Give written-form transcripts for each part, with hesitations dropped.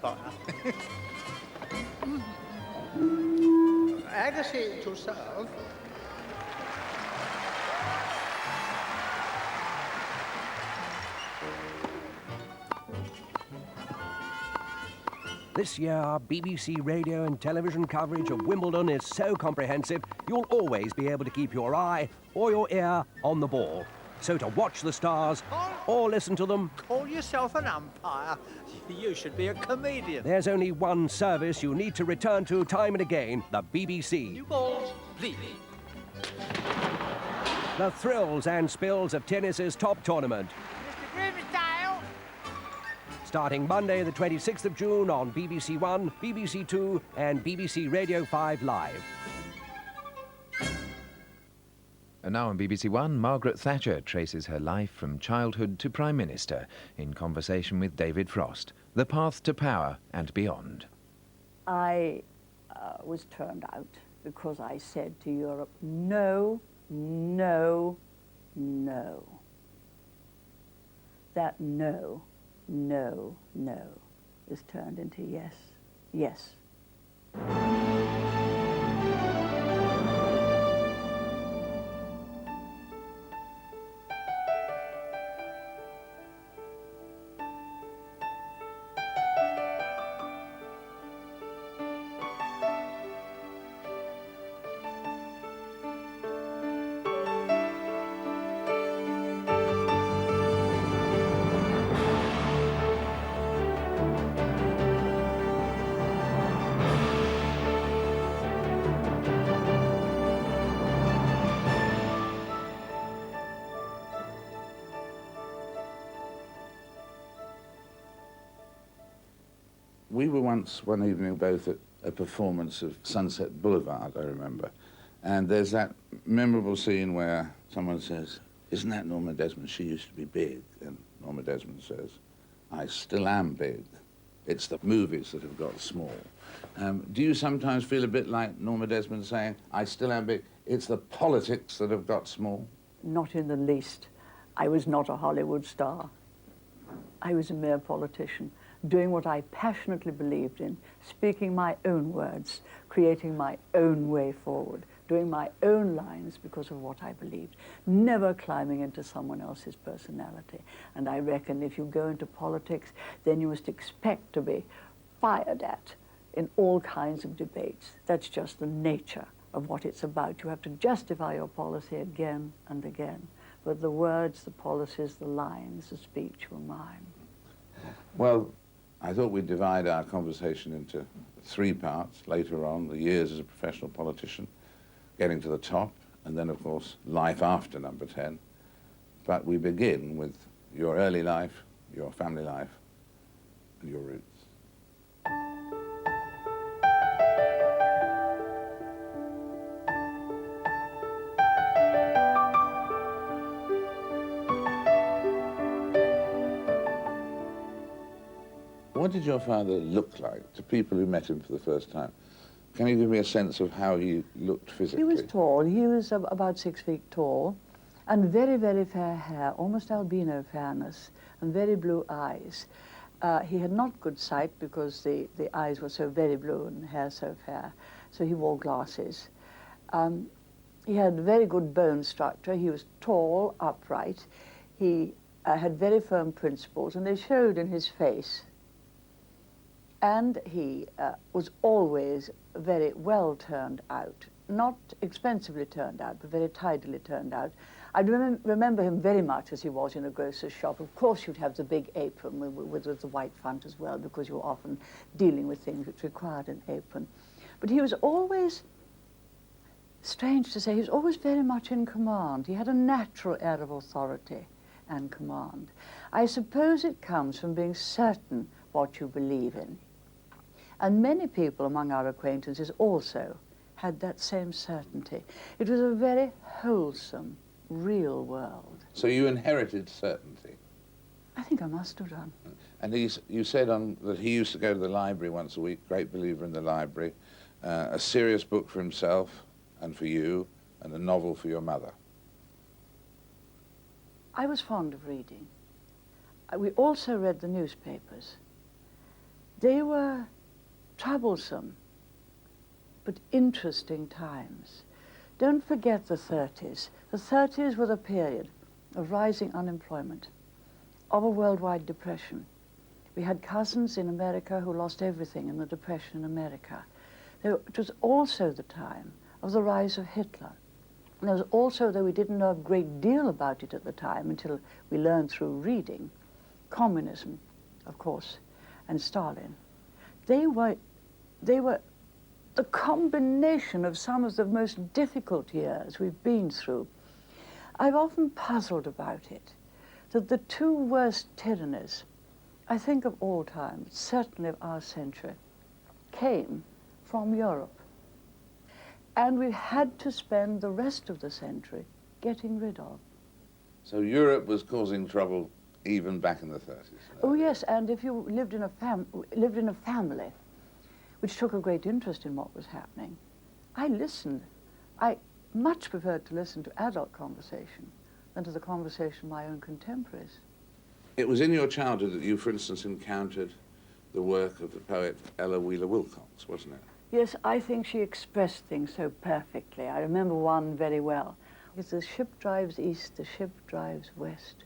umpire. Have a seat yourself. This year, BBC radio and television coverage of Wimbledon is so comprehensive, you'll always be able to keep your eye or your ear on the ball. So to watch the stars or listen to them, Call yourself an umpire? You should be a comedian. there's only one service you need to return to time and again, the BBC. New balls, leave. The thrills and spills of tennis's top tournament. Mr. Grimsdale! Starting Monday the 26th of June on BBC One, BBC Two and BBC Radio 5 Live. And now on BBC One, Margaret Thatcher traces her life from childhood to Prime Minister in conversation with David Frost, the path to power and beyond. I was turned out because I said to Europe, no, no, no. That no, no, no is turned into yes, yes. We were once, one evening, both at a performance of Sunset Boulevard, I remember, and there's that memorable scene where someone says, "Isn't that Norma Desmond? She used to be big." And Norma Desmond says, "I still am big. It's the movies that have got small." Do you sometimes feel a bit like Norma Desmond saying, "I still am big, it's the politics that have got small"? Not in the least. I was not a Hollywood star. I was a mere politician, doing what I passionately believed in, speaking my own words, creating my own way forward, doing my own lines because of what I believed, never climbing into someone else's personality. And I reckon if you go into politics, then you must expect to be fired at in all kinds of debates. That's just the nature of what it's about. You have to justify your policy again and again. But the words, the policies, the lines, the speech were mine. Well, I thought we'd divide our conversation into three parts later on: the years as a professional politician, getting to the top, and then, of course, life after number 10. But we begin with your early life, your family life, and your roots. What did your father look like to people who met him for the first time? Can you give me a sense of how he looked physically? He was tall. He was about 6 feet tall, and very, very fair hair, almost albino fairness, and very blue eyes. He had not good sight because the eyes were so very blue and the hair so fair, so he wore glasses. He had very good bone structure. He was tall, upright. He had very firm principles, and they showed in his face. And he was always very well turned out, not expensively turned out, but very tidily turned out. I remember him very much as he was in a grocer's shop. Of course, you'd have the big apron with the white front as well, because you were often dealing with things which required an apron. But he was always, strange to say, he was always very much in command. He had a natural air of authority and command. I suppose it comes from being certain what you believe in. And many people among our acquaintances also had that same certainty. It was a very wholesome, real world. So you inherited certainty? I think I must have done. And you said that he used to go to the library once a week, great believer in the library, a serious book for himself and for you, and a novel for your mother. I was fond of reading. We also read the newspapers. They were troublesome, but interesting times. Don't forget the 30s. The 30s were the period of rising unemployment, of a worldwide depression. We had cousins in America who lost everything in the depression in America. It was also the time of the rise of Hitler. And there was also, though we didn't know a great deal about it at the time until we learned through reading, communism, of course, and Stalin. They were the combination of some of the most difficult years we've been through. I've often puzzled about it, that the two worst tyrannies, I think of all time, certainly of our century, came from Europe. And we had to spend the rest of the century getting rid of. So Europe was causing trouble even back in the 30s? Oh yes, and if you lived in a family which took a great interest in what was happening, I listened. I much preferred to listen to adult conversation than to the conversation of my own contemporaries. It was in your childhood that you, for instance, encountered the work of the poet Ella Wheeler Wilcox, wasn't it? Yes, I think she expressed things so perfectly. I remember one very well. If the ship drives east, the ship drives west.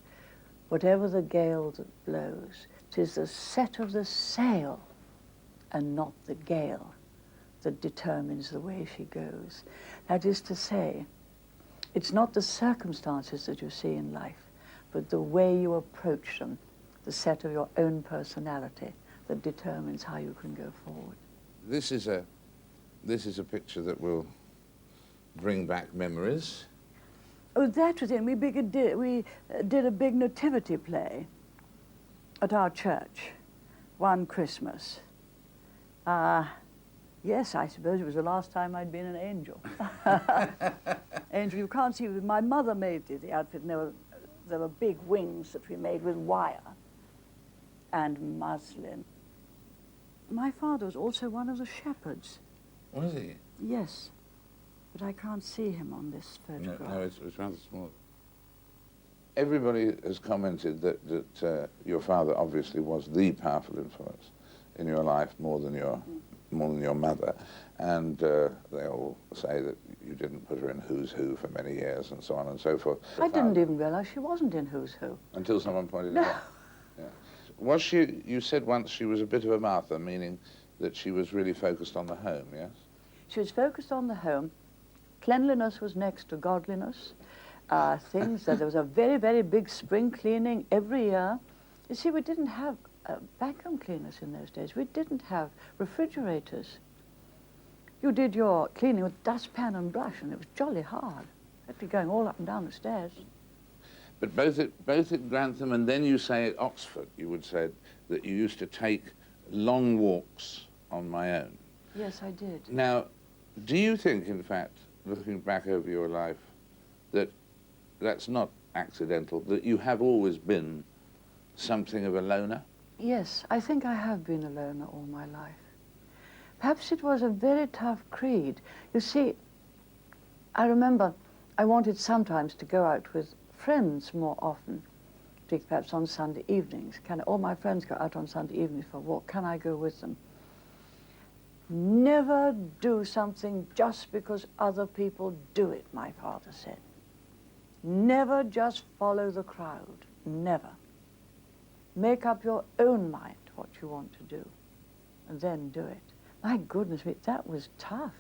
Whatever the gale that blows, 'tis the set of the sail and not the gale that determines the way she goes. That is to say, it's not the circumstances that you see in life, but the way you approach them, the set of your own personality that determines how you can go forward. This is a picture that will bring back memories. Oh, that was it. We did a big nativity play at our church one Christmas. Yes, I suppose it was the last time I'd been an angel. Angel, you can't see, my mother made the outfit, and there were big wings that we made with wire and muslin. My father was also one of the shepherds. Was he? Yes, but I can't see him on this photograph. No, it's rather small. Everybody has commented that your father obviously was the powerful influence in your life more than your mother, and they all say that you didn't put her in Who's Who for many years and so on and so forth. I didn't even realize she wasn't in Who's Who. Until someone pointed it out. Yeah. Was she, you said once she was a bit of a Martha, meaning that she was really focused on the home, yes? She was focused on the home. Cleanliness was next to godliness. There was a very, very big spring cleaning every year. You see, we didn't have vacuum cleaners in those days. We didn't have refrigerators. You did your cleaning with dustpan and brush, and it was jolly hard. You had to be going all up and down the stairs. But both at Grantham and then you say at Oxford, you would say that you used to take long walks on my own. Yes, I did. Now, do you think, in fact, looking back over your life, that that's not accidental, that you have always been something of a loner? Yes, I think I have been a loner all my life. Perhaps it was a very tough creed. You see, I remember I wanted sometimes to go out with friends more often, perhaps on Sunday evenings. All my friends go out on Sunday evenings for a walk. Can I go with them? Never do something just because other people do it, my father said. Never just follow the crowd. Never. Make up your own mind what you want to do, and then do it. My goodness me, that was tough,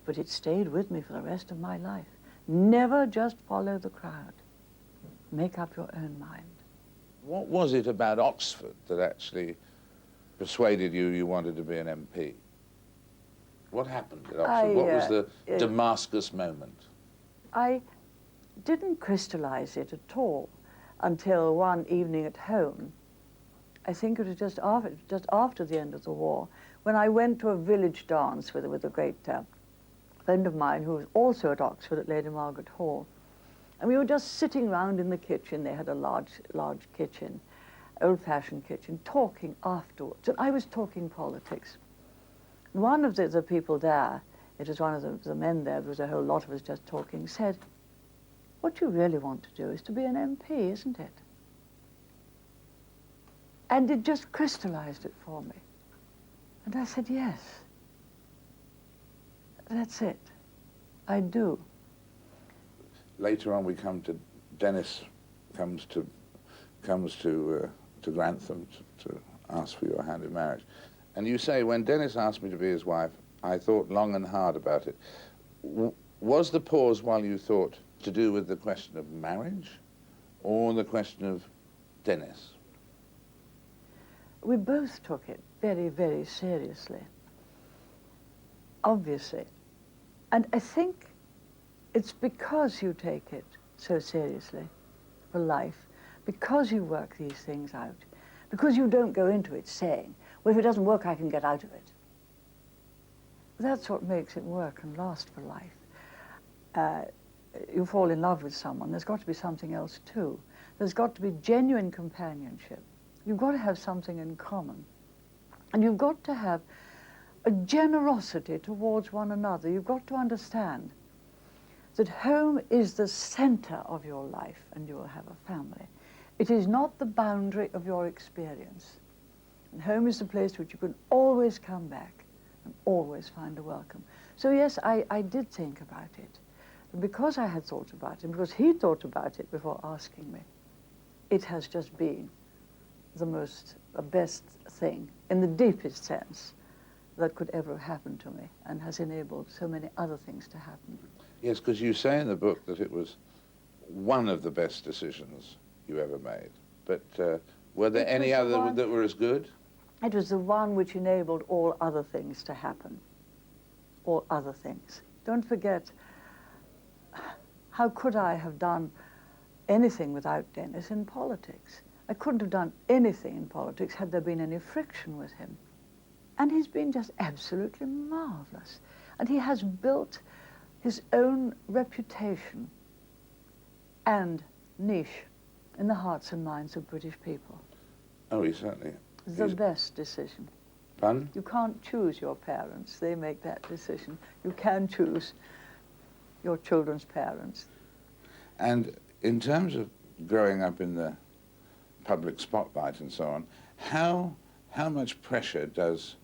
but it stayed with me for the rest of my life. Never just follow the crowd. Make up your own mind. What was it about Oxford that actually persuaded you wanted to be an MP? What happened at Oxford? What was the Damascus moment? I didn't crystallize it at all until one evening at home. I think it was just after the end of the war, when I went to a village dance with a great friend of mine who was also at Oxford at Lady Margaret Hall. And we were just sitting round in the kitchen. They had a large kitchen, old-fashioned kitchen, talking afterwards. And I was talking politics. And one of the people there, it was one of the men there was a whole lot of us just talking, said, "What you really want to do is to be an MP, isn't it?" And it just crystallized it for me. And I said, yes. That's it. I do. Later on, we come to Dennis comes to Grantham to ask for your hand in marriage, and you say, when Dennis asked me to be his wife, I thought long and hard about it. Was the pause while you thought to do with the question of marriage, or the question of Dennis? We both took it very, very seriously, obviously. And I think it's because you take it so seriously for life, because you work these things out, because you don't go into it saying, well, if it doesn't work, I can get out of it. That's what makes it work and last for life. You fall in love with someone, there's got to be something else too. There's got to be genuine companionship. You've got to have something in common. And you've got to have a generosity towards one another. You've got to understand that home is the center of your life and you will have a family. It is not the boundary of your experience. And home is the place which you can always come back and always find a welcome. So yes, I did think about it. And because I had thought about it, because he thought about it before asking me, it has just been the best thing, in the deepest sense, that could ever happen to me, and has enabled so many other things to happen. Yes, because you say in the book that it was one of the best decisions you ever made. But were there any other that were as good? It was the one which enabled all other things to happen. All other things. Don't forget, how could I have done anything without Dennis in politics? I couldn't have done anything in politics had there been any friction with him. And he's been just absolutely marvelous. And he has built his own reputation and niche in the hearts and minds of British people. Oh, he certainly. The best decision. Pardon? You can't choose your parents. They make that decision. You can choose your children's parents. And in terms of growing up in the public spotlight and so on, how much pressure does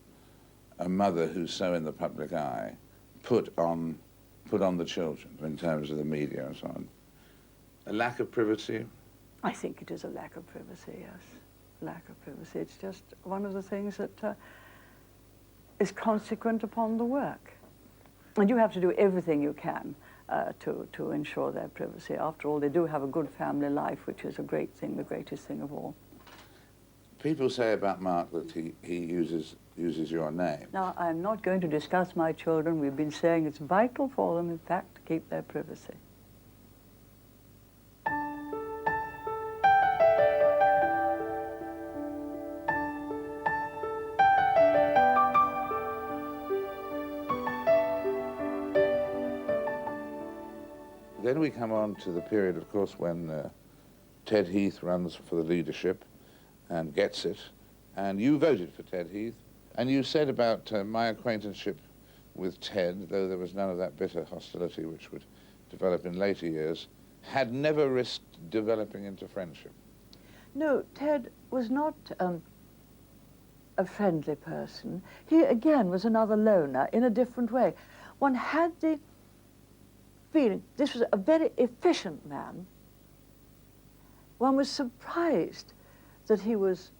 a mother who's so in the public eye put on the children in terms of the media and so on? A lack of privacy? I think it is a lack of privacy, yes. Lack of privacy. It's just one of the things that is consequent upon the work. And you have to do everything you can to ensure their privacy. After all, they do have a good family life, which is a great thing, the greatest thing of all. People say about Mark that he uses your name. Now, I'm not going to discuss my children. We've been saying it's vital for them, in fact, to keep their privacy. Then we come on to the period, of course, when Ted Heath runs for the leadership and gets it. And you voted for Ted Heath. And you said about my acquaintanceship with Ted, though there was none of that bitter hostility which would develop in later years, had never risked developing into friendship. No, Ted was not a friendly person. He, again, was another loner in a different way. One had the feeling this was a very efficient man. One was surprised that he was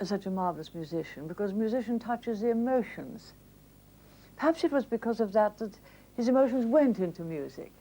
such a marvelous musician, because a musician touches the emotions. Perhaps it was because of that his emotions went into music.